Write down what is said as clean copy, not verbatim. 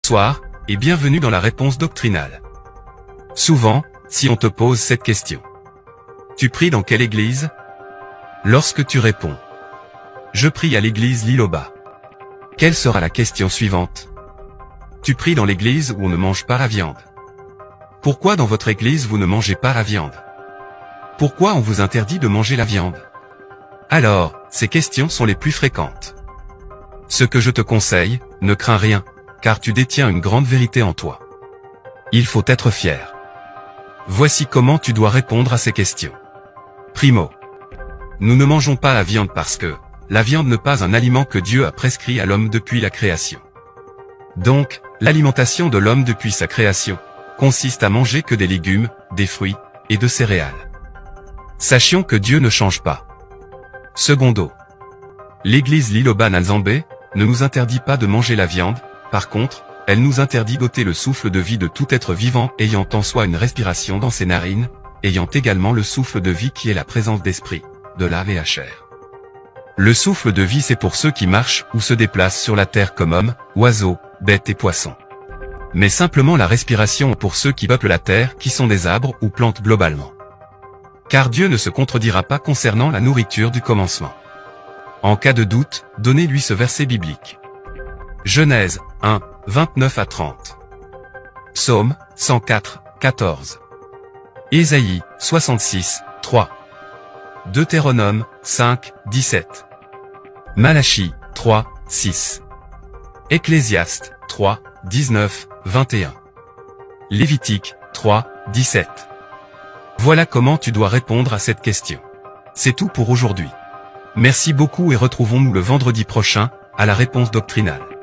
Bonsoir, et bienvenue dans la réponse doctrinale. Souvent, si on te pose cette question. Tu pries dans quelle église? Lorsque tu réponds. Je prie à l'église Liloba. Quelle sera la question suivante? Tu pries dans l'église où on ne mange pas la viande. Pourquoi dans votre église vous ne mangez pas la viande? Pourquoi on vous interdit de manger la viande? Alors, ces questions sont les plus fréquentes. Ce que je te conseille, ne crains rien, car tu détiens une grande vérité en toi. Il faut être fier. Voici comment tu dois répondre à ces questions. Primo. Nous ne mangeons pas la viande parce que la viande n'est pas un aliment que Dieu a prescrit à l'homme depuis la création. Donc, l'alimentation de l'homme depuis sa création consiste à manger que des légumes, des fruits et de céréales. Sachons que Dieu ne change pas. Secondo. L'église Liloba Nzambe ne nous interdit pas de manger la viande, par contre, elle nous interdit d'ôter le souffle de vie de tout être vivant ayant en soi une respiration dans ses narines, ayant également le souffle de vie qui est la présence d'esprit, de l'âme et la chair. Le souffle de vie c'est pour ceux qui marchent ou se déplacent sur la terre comme hommes, oiseaux, bêtes et poissons. Mais simplement la respiration pour ceux qui peuplent la terre qui sont des arbres ou plantes globalement. Car Dieu ne se contredira pas concernant la nourriture du commencement. En cas de doute, donnez-lui ce verset biblique. Genèse 1, 29 à 30. Psaume 104, 14. Ésaïe 66, 3. Deutéronome 5, 17. Malachie 3, 6. Ecclésiaste 3, 19, 21. Lévitique 3, 17. Voilà comment tu dois répondre à cette question. C'est tout pour aujourd'hui. Merci beaucoup et retrouvons-nous le vendredi prochain, à la réponse doctrinale.